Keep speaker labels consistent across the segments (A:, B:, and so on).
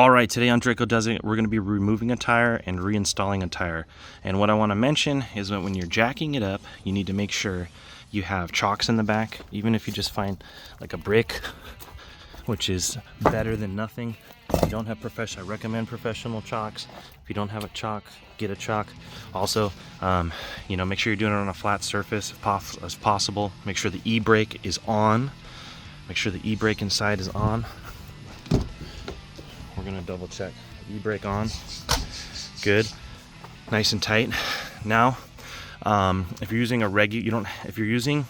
A: Alright, today on Draco Does It, we're going to be removing a tire and reinstalling a tire. And what I want to mention is that when you're jacking it up, you need to make sure you have chocks in the back. Even if you just find like a brick, which is better than nothing. If you don't have I recommend professional chocks. If you don't have a chock, get a chock. Also, make sure you're doing it on a flat surface as possible. Make sure the e-brake is on. Make sure the e-brake inside is on. We're gonna double check. E-brake on. Good. Nice and tight. Now, if you're using if you're using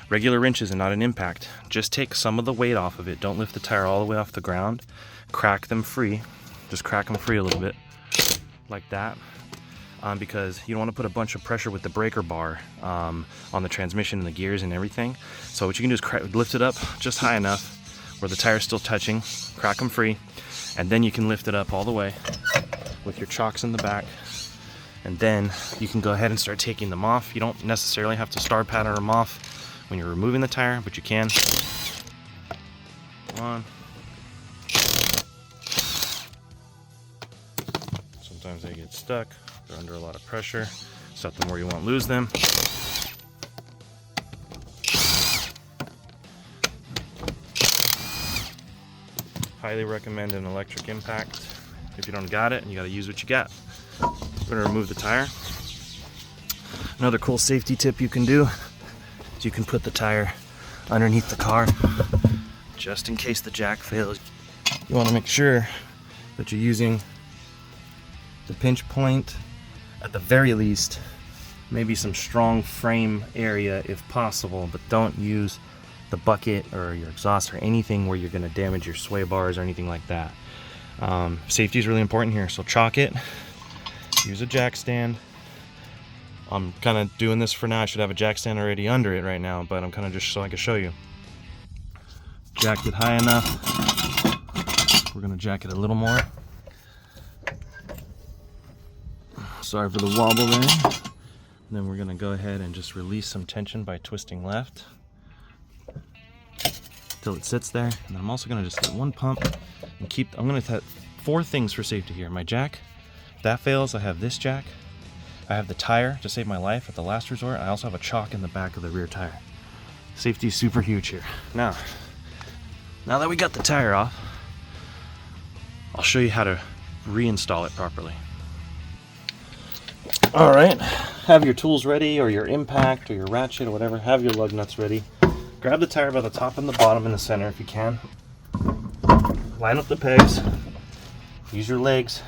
A: regular wrenches and not an impact, just take some of the weight off of it. Don't lift the tire all the way off the ground. Crack them free. Just crack them free a little bit, like that. Because you don't want to put a bunch of pressure with the breaker bar on the transmission and the gears and everything. So what you can do is lift it up just high enough where the tire's still touching. Crack them free. And then you can lift it up all the way with your chocks in the back. And then you can go ahead and start taking them off. You don't necessarily have to star pattern them off when you're removing the tire, but you can. Come on. Sometimes they get stuck. They're under a lot of pressure. Set them where you won't lose them. Highly recommend an electric impact. If you don't got it, and you got to use what you got. We're going to remove the tire. Another cool safety tip you can do is you can put the tire underneath the car just in case the jack fails. You want to make sure that you're using the pinch point, at the very least, maybe some strong frame area if possible, but don't use the bucket or your exhaust or anything where you're going to damage your sway bars or anything like that. Safety is really important here, so chock it. Use a jack stand. I'm kind of doing this for now. I should have a jack stand already under it right now, but I'm kind of just so I can show you. Jack it high enough. We're going to jack it a little more. Sorry for the wobble there. And then we're going to go ahead and just release some tension by twisting left till it sits there. And then I'm also going to just get one pump and I'm going to have 4 things for safety here. My jack, if that fails, I have this jack. I have the tire to save my life at the last resort. I also have a chock in the back of the rear tire. Safety is super huge here. Now that we got the tire off, I'll show you how to reinstall it properly. Alright, have your tools ready, or your impact, or your ratchet, or whatever. Have your lug nuts ready. Grab the tire by the top and the bottom and the center if you can. Line up the pegs. Use your legs.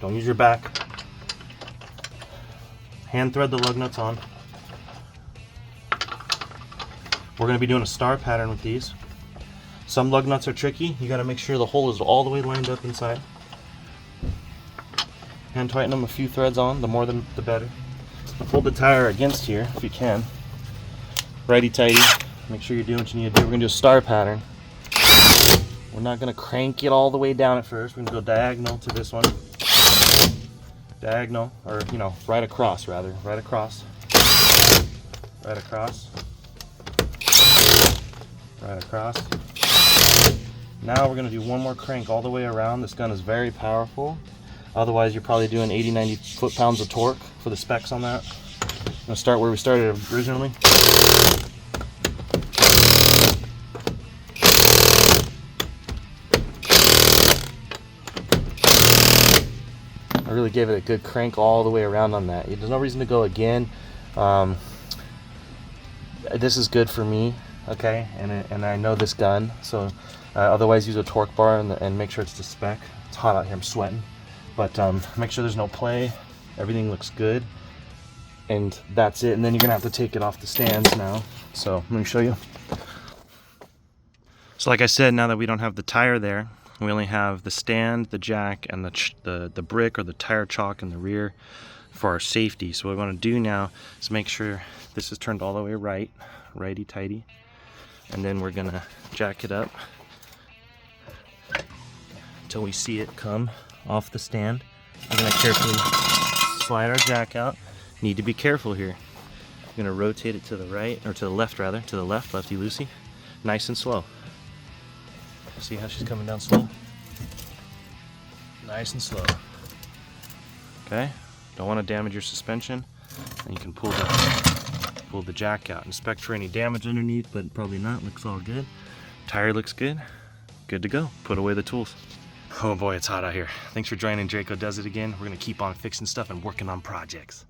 A: Don't use your back. Hand thread the lug nuts on. We're going to be doing a star pattern with these. Some lug nuts are tricky. You got to make sure the hole is all the way lined up inside. Hand tighten them a few threads on, the more the better. Hold the tire against here if you can. Righty-tighty. Make sure you're doing what you need to do. We're going to do a star pattern. We're not going to crank it all the way down at first. We're going to go diagonal to this one. Diagonal, or right across rather. Right across. Right across. Right across. Now we're going to do one more crank all the way around. This gun is very powerful. Otherwise, you're probably doing 80-90 foot-pounds of torque for the specs on that. I'm going to start where we started originally. I really gave it a good crank all the way around on that. There's no reason to go again. This is good for me, okay? And I know this gun, so otherwise use a torque bar and make sure it's to spec. It's hot out here, I'm sweating. But make sure there's no play. Everything looks good. And that's it. And then you're going to have to take it off the stands now. So let me show you. So like I said, now that we don't have the tire there, we only have the stand, the jack, and the brick or the tire chock in the rear for our safety. So what we want to do now is make sure this is turned all the way right, righty-tighty. And then we're going to jack it up until we see it come off the stand. We're going to carefully slide our jack out. Need to be careful here. I'm going to rotate it to the right, or to the left rather, to the left, lefty-loosey. Nice and slow. See how she's coming down slow? Nice and slow. Okay, don't want to damage your suspension. And you can pull the jack out. Inspect for any damage underneath, but probably not. Looks all good. Tire looks good. Good to go. Put away the tools. Oh boy, it's hot out here. Thanks for joining Draco Does It again. We're gonna keep on fixing stuff and working on projects.